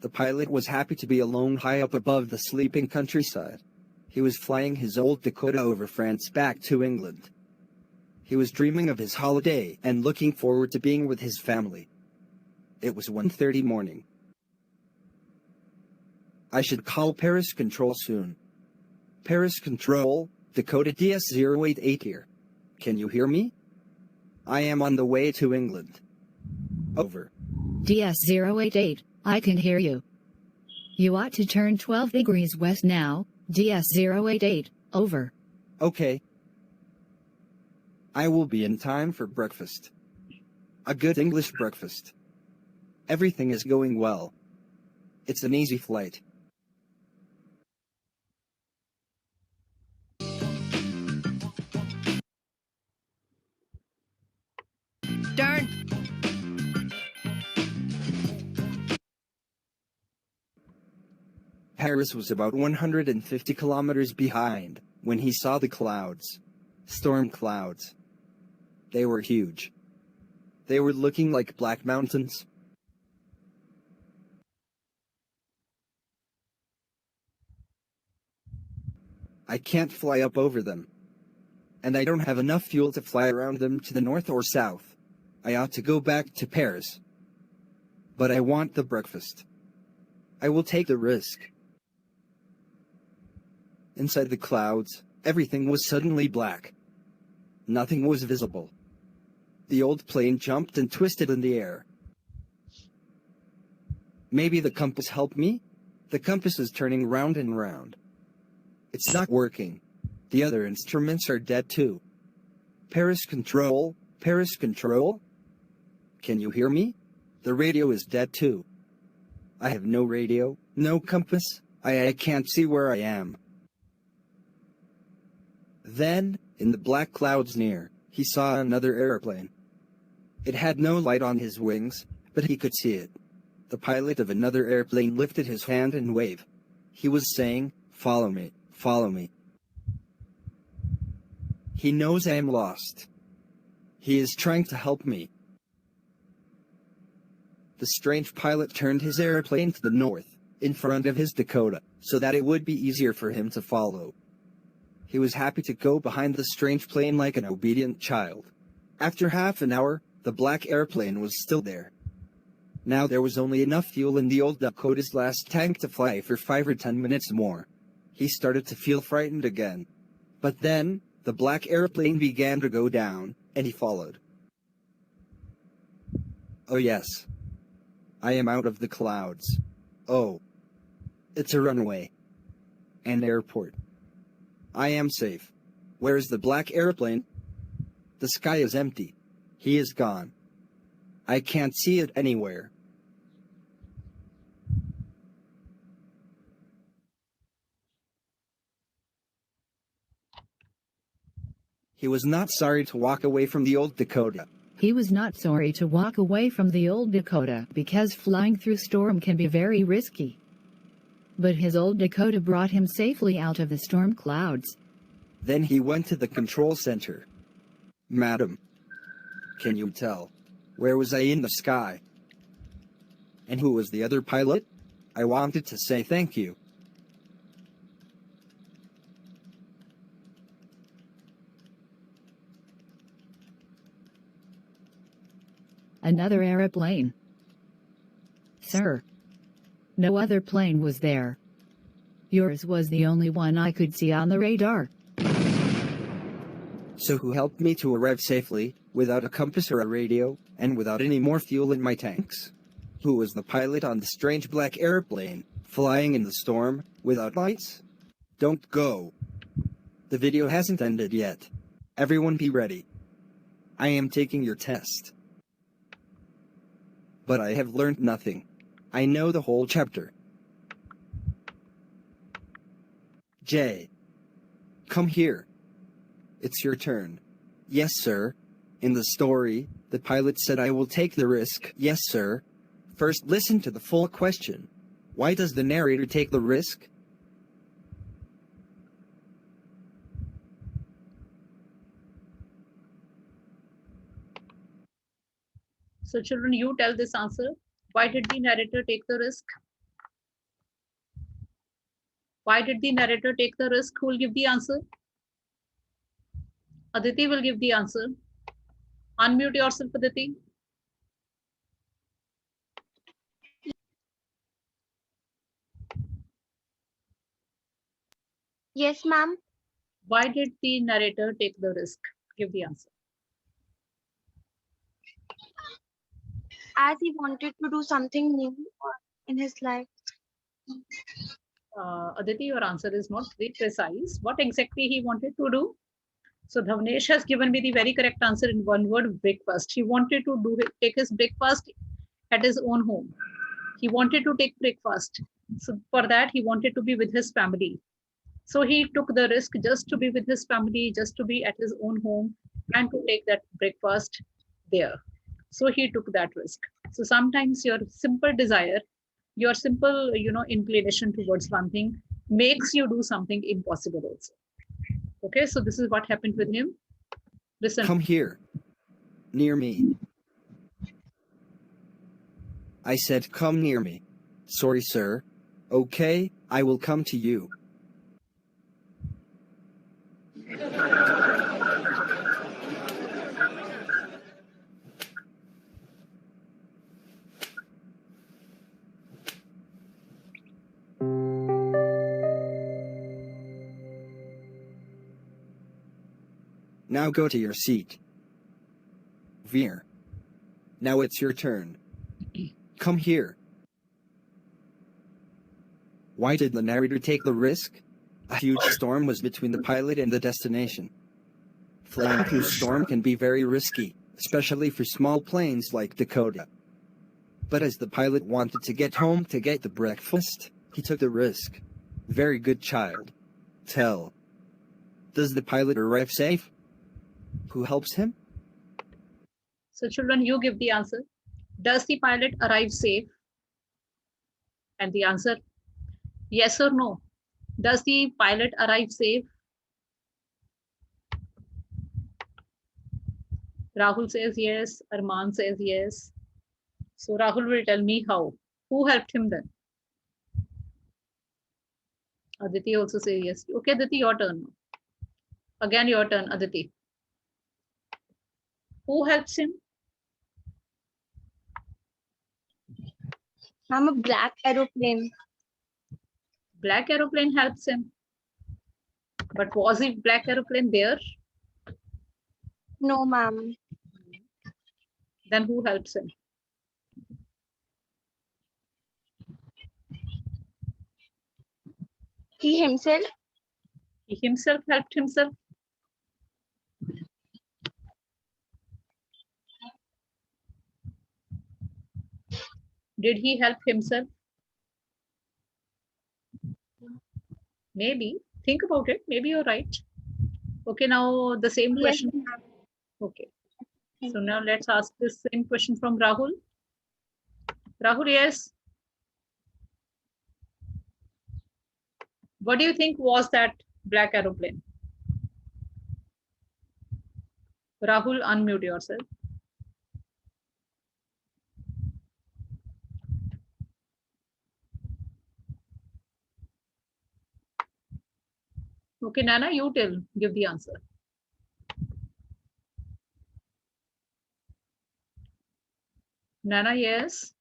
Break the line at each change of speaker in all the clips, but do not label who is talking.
The pilot was happy to be alone high up above the sleeping countryside. He was flying his old Dakota over France back to England. He was dreaming of his holiday and looking forward to being with his family. It was 1:30 morning. I should call Paris Control soon. Paris Control, Dakota DS-088 here. Can you hear me? I am on the way to England. Over.
DS-088, I can hear you. You ought to turn 12 degrees west now, DS-088, over.
Okay. I will be in time for breakfast. A good English breakfast. Everything is going well. It's an easy flight.
Darn!
Paris was about 150 kilometers behind when he saw the clouds. Storm clouds. They were huge. They were looking like black mountains. I can't fly up over them. And I don't have enough fuel to fly around them to the north or south. I ought to go back to Paris. But I want the breakfast. I will take the risk. Inside the clouds, everything was suddenly black. Nothing was visible. The old plane jumped and twisted in the air. Maybe the compass helped me? The compass is turning round and round. It's not working. The other instruments are dead too. Paris Control, Paris Control? Can you hear me? The radio is dead too. I have no radio, no compass, I can't see where I am. Then, in the black clouds near, he saw another airplane. It had no light on his wings, but he could see it. The pilot of another airplane lifted his hand and waved. He was saying, "Follow me, follow me." He knows I am lost. He is trying to help me. The strange pilot turned his airplane to the north, in front of his Dakota, so that it would be easier for him to follow. He was happy to go behind the strange plane like an obedient child. After half an hour, the black airplane was still there. Now there was only enough fuel in the old Dakota's last tank to fly for 5 or 10 minutes more. He started to feel frightened again. But then, the black airplane began to go down, and he followed. Oh yes. I am out of the clouds. Oh. It's a runway. An airport. I am safe. Where is the black airplane? The sky is empty. He is gone. I can't see it anywhere. He was not sorry to walk away from the old Dakota.
He was not sorry to walk away from the old Dakota because flying through storm can be very risky. But his old Dakota brought him safely out of the storm clouds.
Then he went to the control center. "Madam, can you tell? Where was I in the sky? And who was the other pilot? I wanted to say thank you."
Another aeroplane. Sir. No other plane was there. Yours was the only one I could see on the radar.
So who helped me to arrive safely, without a compass or a radio, and without any more fuel in my tanks? Who was the pilot on the strange black airplane, flying in the storm, without lights? Don't go. The video hasn't ended yet. Everyone be ready. I am taking your test. But I have learned nothing. I know the whole chapter. Jay. Come here. It's your turn. Yes, sir. In the story, the pilot said I will take the risk. Yes, sir. First listen to the full question. Why does the narrator take the risk?
So children, you tell this answer. Why did the narrator take the risk? Why did the narrator take the risk? Who will give the answer? Aditi will give the answer. Unmute yourself, Aditi.
Yes, ma'am.
Why did the narrator take the risk? Give the answer.
As he wanted to do something new in his life.
Aditi, your answer is not very precise. What exactly he wanted to do? So Dhavnesh has given me the very correct answer in one word: breakfast. He wanted to take his breakfast at his own home. He wanted to take breakfast. So for that, he wanted to be with his family. So he took the risk just to be with his family, just to be at his own home and to take that breakfast there. So he took that risk. So sometimes your simple desire, your simple, inclination towards one thing makes you do something impossible also. Okay, so this is what happened with him. Listen.
Come here. Near me. I said come near me. Sorry, sir. Okay, I will come to you. Now go to your seat. Veer. Now it's your turn. Come here. Why did the narrator take the risk? A huge storm was between the pilot and the destination. Flying through storm can be very risky, especially for small planes like Dakota. But as the pilot wanted to get home to get the breakfast, he took the risk. Very good child. Tell. Does the pilot arrive safe? Who helps him?
So children, you give the answer. Does the pilot arrive safe? And the answer, yes or no. Does the pilot arrive safe? Rahul says yes. Arman says yes. So Rahul will tell me how. Who helped him then? Aditi also says yes. Okay, Aditi, your turn. Again, your turn, Aditi. Who helps him?
I'm a black aeroplane.
Black aeroplane helps him. But was the black aeroplane there?
No, ma'am.
Then who helps him?
He himself.
He himself helped himself. Did he help himself? Maybe. Think about it. Maybe you're right. Okay, now the same
Yes,
question.
ma'am.
Okay. So now let's ask this same question from Rahul. Rahul, yes. What do you think was that black aeroplane? Rahul, unmute yourself. Okay, Nana, you give the answer. Nana, yes.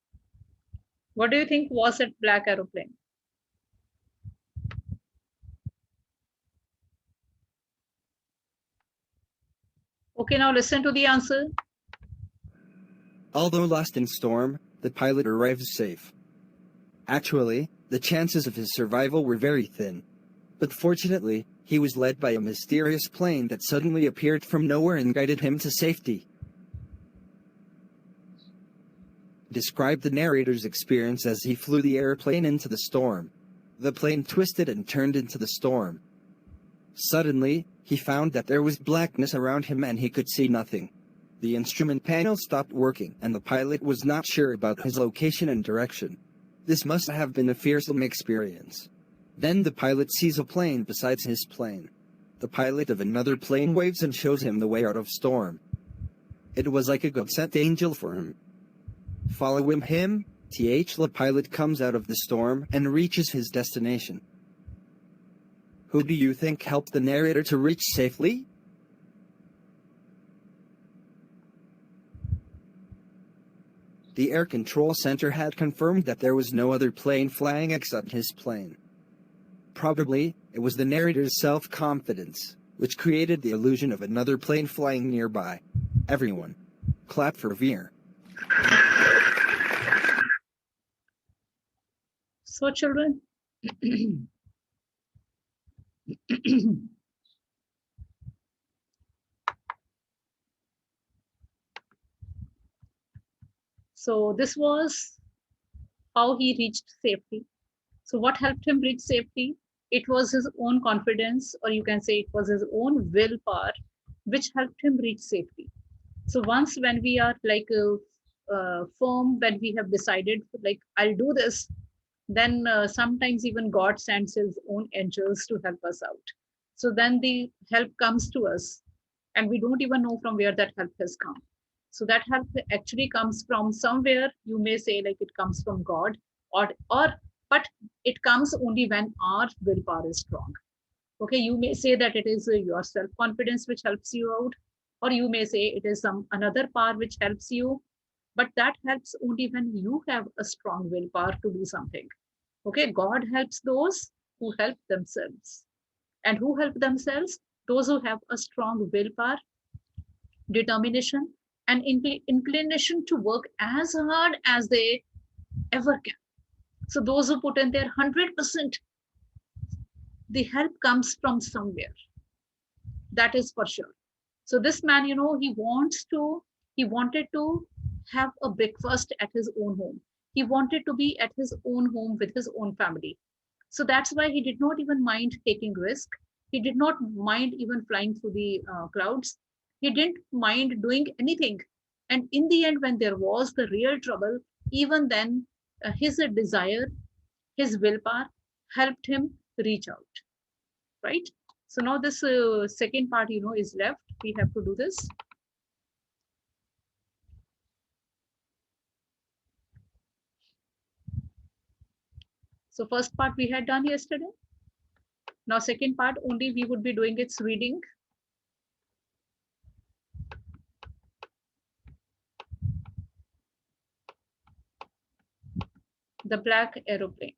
What do you think was that black aeroplane? Okay, now listen to the answer.
Although lost in storm, the pilot arrived safe. Actually, the chances of his survival were very thin. But fortunately, he was led by a mysterious plane that suddenly appeared from nowhere and guided him to safety. Describe the narrator's experience as he flew the airplane into the storm. The plane twisted and turned into the storm. Suddenly, he found that there was blackness around him and he could see nothing. The instrument panel stopped working and the pilot was not sure about his location and direction. This must have been a fearsome experience. Then the pilot sees a plane besides his plane. The pilot of another plane waves and shows him the way out of storm. It was like a God-sent angel for him. Following him, the pilot comes out of the storm and reaches his destination. Who do you think helped the narrator to reach safely? The Air Control Center had confirmed that there was no other plane flying except his plane. Probably, it was the narrator's self-confidence, which created the illusion of another plane flying nearby. Everyone, clap for Veer.
So children, so this was how he reached safety. So what helped him reach safety? It was his own confidence, or you can say it was his own willpower, which helped him reach safety. So once when we are like firm, when we have decided like I'll do this, then sometimes even God sends his own angels to help us out. So then the help comes to us and we don't even know from where that help has come. So that help actually comes from somewhere. You may say like it comes from God, or but it comes only when our willpower is strong. Okay, you may say that it is your self-confidence which helps you out, or you may say it is some another power which helps you, but that helps only when you have a strong willpower to do something. Okay, God helps those who help themselves. And who help themselves? Those who have a strong willpower, determination, and inclination to work as hard as they ever can. So those who put in their 100%, the help comes from somewhere. That is for sure. So this man, he wanted to have a breakfast at his own home. He wanted to be at his own home with his own family. So that's why he did not even mind taking risk. He did not mind even flying through the clouds. He didn't mind doing anything. And in the end, when there was the real trouble, even then his desire, his willpower helped him reach out, right? So now this second part, is left. We have to do this. So first part we had done yesterday. Now second part only we would be doing its reading. The black aeroplane.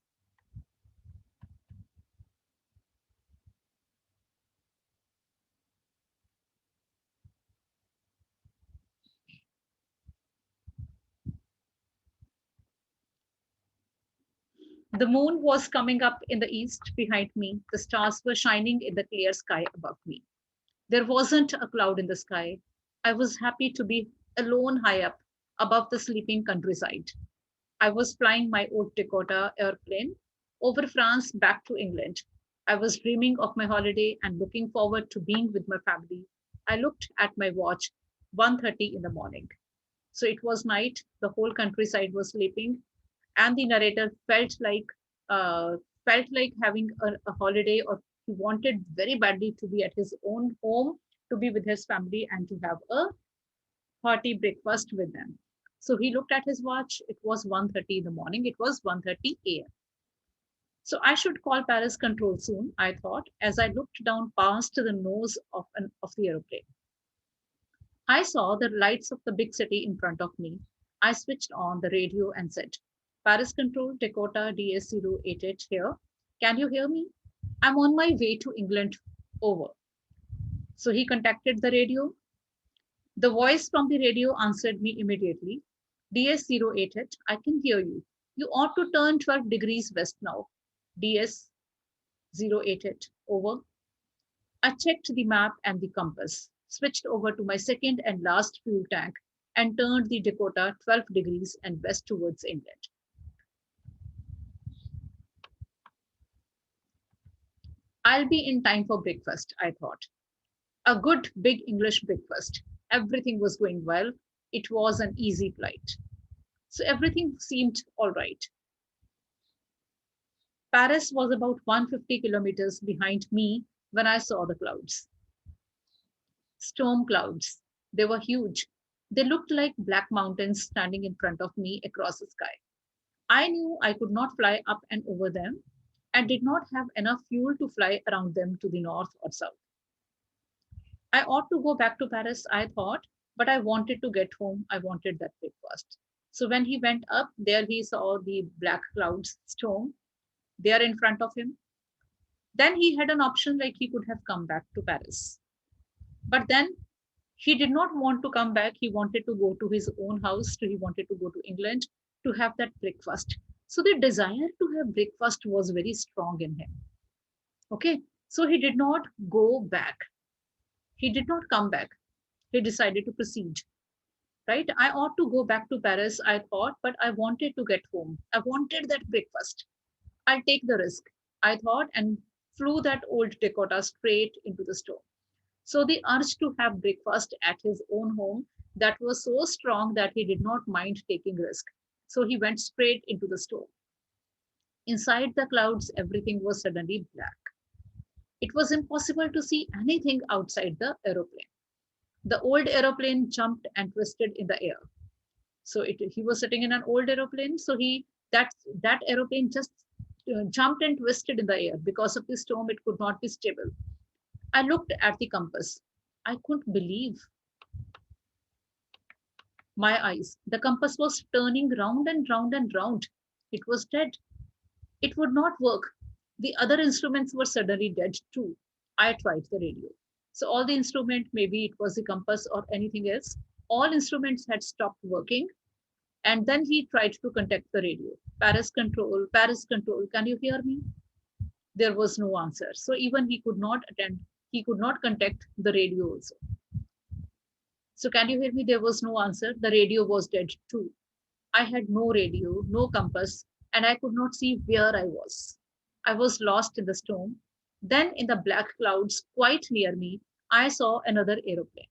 The moon was coming up in the east behind me. The stars were shining in the clear sky above me. There wasn't a cloud in the sky. I was happy to be alone high up above the sleeping countryside. I was flying my old Dakota airplane over France back to England. I was dreaming of my holiday and looking forward to being with my family. I looked at my watch, 1:30 in the morning. So it was night, the whole countryside was sleeping, and the narrator felt like having a holiday, or he wanted very badly to be at his own home, to be with his family and to have a hearty breakfast with them. So he looked at his watch. It was 1:30 in the morning. It was 1:30 a.m. So I should call Paris control soon, I thought, as I looked down past the nose of the aeroplane. I saw the lights of the big city in front of me. I switched on the radio and said, Paris control, Dakota DS-088 here. Can you hear me? I'm on my way to England. Over. So he contacted the radio. The voice from the radio answered me immediately. DS-088, I can hear you. You ought to turn 12 degrees west now. DS-088, over. I checked the map and the compass, switched over to my second and last fuel tank, and turned the Dakota 12 degrees and west towards England. I'll be in time for breakfast, I thought. A good big English breakfast. Everything was going well. It was an easy flight. So everything seemed all right. Paris was about 150 kilometers behind me when I saw the clouds. Storm clouds. They were huge. They looked like black mountains standing in front of me across the sky. I knew I could not fly up and over them. and did not have enough fuel to fly around them to the north or south. I ought to go back to Paris, I thought, but I wanted to get home. I wanted that breakfast. So when he went up, there he saw the black clouds storm there in front of him. Then he had an option, like he could have come back to Paris. But then he did not want to come back. He wanted to go to his own house. He wanted to go to England to have that breakfast. So the desire to have breakfast was very strong in him. Okay. So he did not go back. He did not come back. He decided to proceed. Right. I ought to go back to Paris, I thought, but I wanted to get home. I wanted that breakfast. I'll take the risk, I thought, and flew that old Dakota straight into the storm. So the urge to have breakfast at his own home, that was so strong that he did not mind taking risk. So he went straight into the storm. Inside the clouds, everything was suddenly black. It was impossible to see anything outside the aeroplane. The old aeroplane jumped and twisted in the air. So he was sitting in an old aeroplane. So that aeroplane just jumped and twisted in the air. Because of the storm, it could not be stable. I looked at the compass. I couldn't believe my eyes. The compass was turning round and round and round. It was dead. It would not work. The other instruments were suddenly dead too. I tried the radio. So all the instrument, maybe it was the compass or anything else, all instruments had stopped working. And then he tried to contact the radio. Paris control, can you hear me? There was no answer. So even he could not contact the radio also. So can you hear me? There was no answer. The radio was dead too. I had no radio, no compass, and I could not see where I was. I was lost in the storm. Then in the black clouds quite near me, I saw another aeroplane.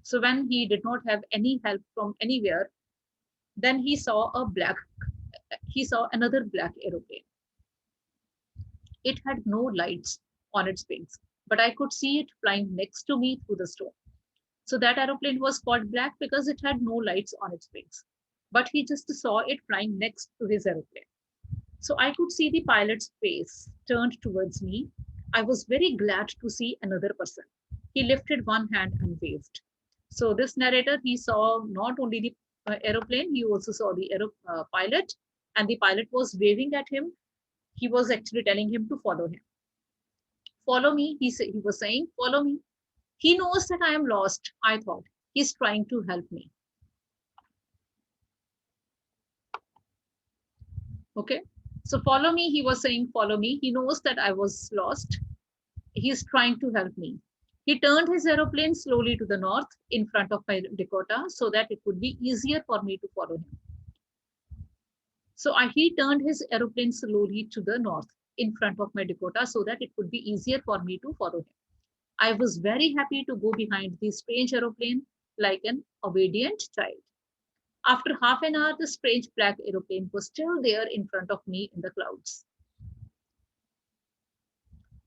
So when he did not have any help from anywhere, then he saw another black aeroplane. It had no lights on its wings, but I could see it flying next to me through the storm. So that aeroplane was called black because it had no lights on its wings, but he just saw it flying next to his aeroplane. So I could see the pilot's face turned towards me. I was very glad to see another person. He lifted one hand and waved. So this narrator, he saw not only the aeroplane, he also saw the pilot, and the pilot was waving at him. He was actually telling him to follow him. Follow me, he was saying, follow me. He knows that I am lost, I thought. He's trying to help me. Okay. So follow me, he was saying, follow me. He knows that I was lost. He's trying to help me. He turned his aeroplane slowly to the north in front of my Dakota so that it would be easier for me to follow him. So he turned his aeroplane slowly to the north in front of my Dakota so that it would be easier for me to follow him. I was very happy to go behind the strange aeroplane like an obedient child. After half an hour, the strange black aeroplane was still there in front of me in the clouds.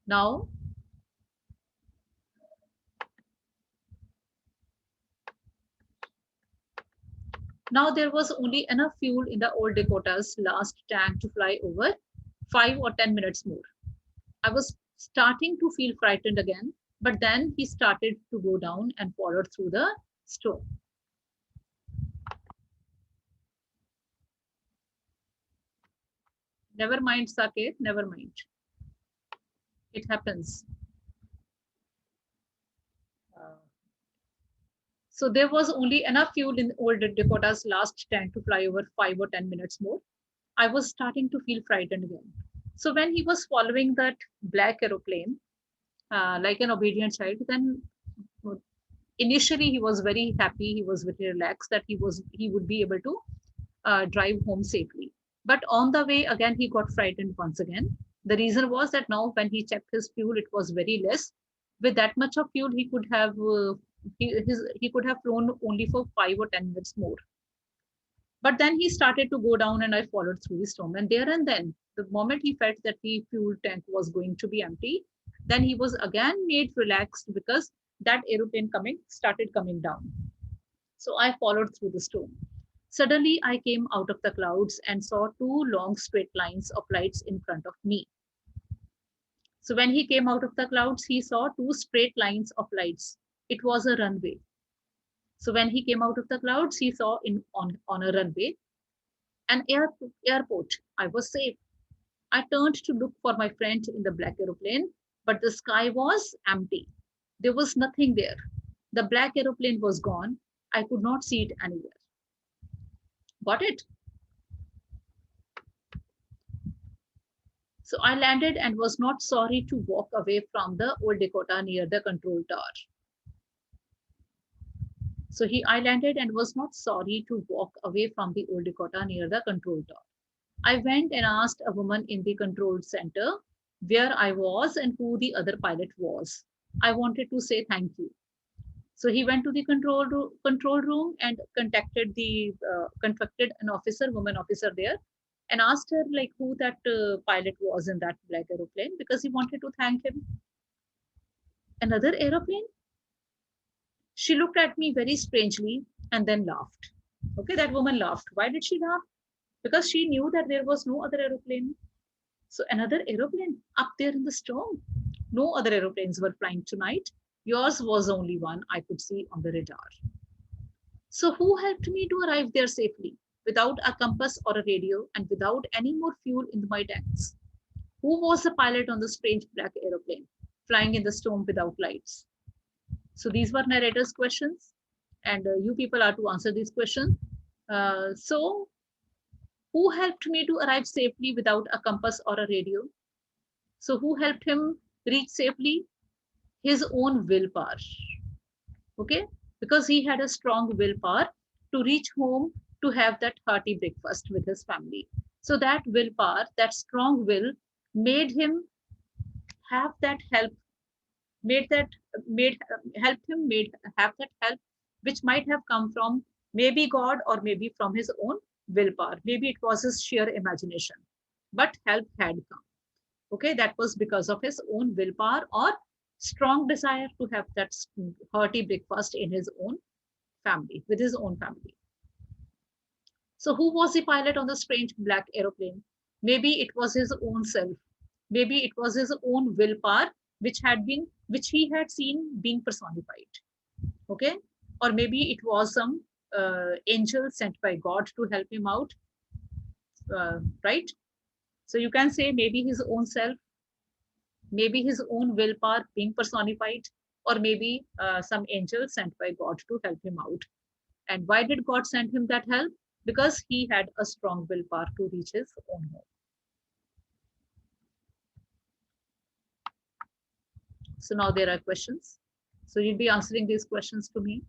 Now there was only enough fuel in the old Dakota's last tank to fly over 5 or 10 minutes more. I was starting to feel frightened again, but then he started to go down and followed through the storm. Never mind, Saket, never mind. It happens. So there was only enough fuel in old Dakota's last tank to fly over 5 or 10 minutes more. I was starting to feel frightened again. So when he was following that black aeroplane, like an obedient child, then initially he was very happy. He was very relaxed that he would be able to drive home safely. But on the way, again, he got frightened once again. The reason was that now when he checked his fuel, it was very less. With that much of fuel, he could have he could have flown only for 5 or 10 minutes more. But then he started to go down and I followed through the storm. And there and then, the moment he felt that the fuel tank was going to be empty, then he was again made relaxed because that aeroplane started coming down. So I followed through the storm. Suddenly, I came out of the clouds and saw two long straight lines of lights in front of me. So when he came out of the clouds, he saw two straight lines of lights. It was a runway. So when he came out of the clouds, he saw on a runway an airport. I was safe. I turned to look for my friend in the black aeroplane, but the sky was empty. There was nothing there. The black aeroplane was gone. I could not see it anywhere. Got it? So I landed and was not sorry to walk away from the old Dakota near the control tower. So I landed and was not sorry to walk away from the old Dakota near the control tower. I went and asked a woman in the control center where I was and who the other pilot was. I wanted to say thank you. So he went to the control room and contacted an officer, woman officer there, and asked her like who that pilot was in that black aeroplane because he wanted to thank him. Another aeroplane? She looked at me very strangely and then laughed. Okay, that woman laughed. Why did she laugh? Because she knew that there was no other aeroplane. So another aeroplane up there in the storm. No other aeroplanes were flying tonight. Yours was the only one I could see on the radar. So who helped me to arrive there safely without a compass or a radio and without any more fuel in my tanks? Who was the pilot on the strange black aeroplane flying in the storm without lights? So these were narrator's questions, and you people are to answer these questions. So who helped me to arrive safely without a compass or a radio? So who helped him reach safely? His own willpower. Okay, because he had a strong willpower to reach home to have that hearty breakfast with his family. So that willpower, that strong will, made him have that help, have that help, which might have come from maybe God or maybe from his own willpower. Maybe it was his sheer imagination, but help had come. Okay, that was because of his own willpower or strong desire to have that hearty breakfast in his own family, with his own family. So who was the pilot on the strange black aeroplane? Maybe it was his own self. Maybe it was his own willpower, which he had seen being personified. Okay, or maybe it was some angel sent by God to help him out. Right? So you can say maybe his own self, maybe his own willpower being personified, or maybe some angel sent by God to help him out. And why did God send him that help? Because he had a strong willpower to reach his own home. So now there are questions. So you'll be answering these questions to me.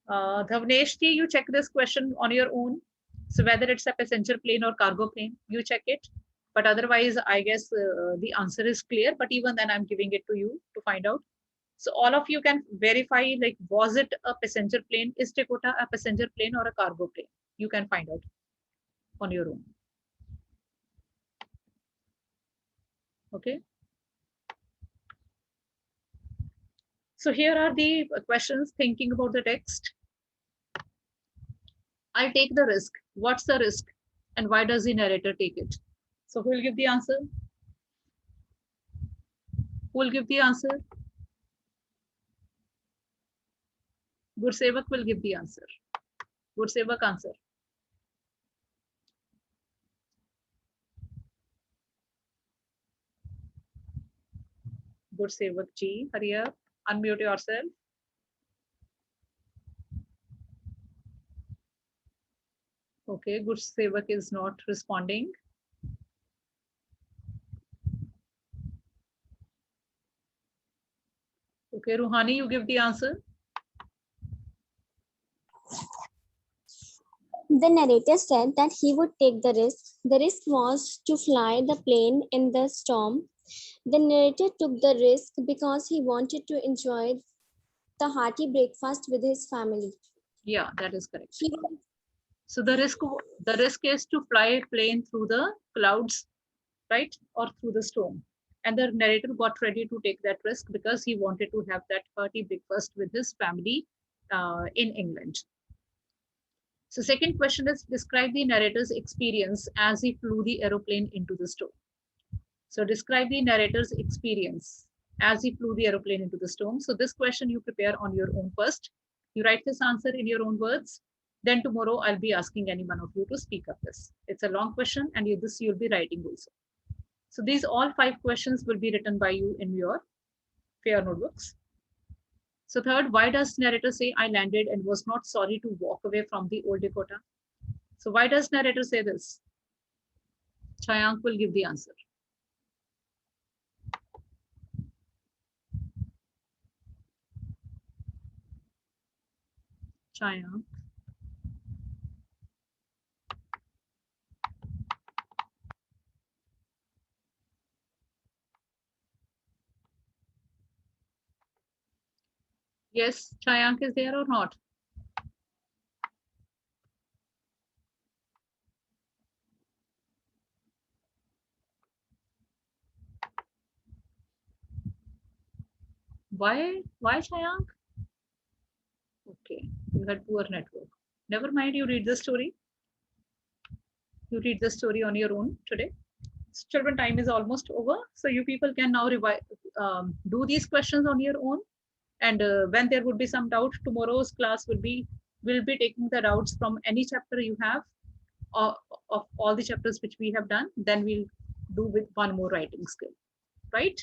Dhavneshji, you check this question on your own. So whether it's a passenger plane or cargo plane, you check it. But otherwise, I guess the answer is clear. But even then, I'm giving it to you to find out. So all of you can verify, like, was it a passenger plane? Is Dakota a passenger plane or a cargo plane? You can find out on your own. Okay. So here are the questions thinking about the text. I'll take the risk. What's the risk? And why does the narrator take it? So who will give the answer? Who will give the answer? Gursevak will give the answer. Gursevak answer. Gursevak ji, hurry up. Unmute yourself. Okay, Gursevak is not responding. Okay, Ruhani, you give the answer.
The narrator said that he would take the risk. The risk was to fly the plane in the storm. The narrator took the risk because he wanted to enjoy the hearty breakfast with his family.
Yeah, that is correct. So the risk is to fly a plane through the clouds, right? Or through the storm. And the narrator got ready to take that risk because he wanted to have that hearty breakfast with his family in England. So second question is, describe the narrator's experience as he flew the aeroplane into the storm. So describe the narrator's experience as he flew the aeroplane into the storm. So this question you prepare on your own first. You write this answer in your own words. Then tomorrow I'll be asking any one of you to speak up this. It's a long question and this you'll be writing also. So these all 5 questions will be written by you in your fair notebooks. So third, why does narrator say I landed and was not sorry to walk away from the old Dakota? So why does narrator say this? Chayank will give the answer. Chayank. Yes, Chayank is there or not? Why Chayank? Okay, you had poor network. Never mind, you read the story. You read the story on your own today. Children, time is almost over. So you people can now do these questions on your own. And when there would be some doubt, tomorrow's class will be taking the doubts from any chapter you have of all the chapters which we have done. Then we'll do with one more writing skill, right?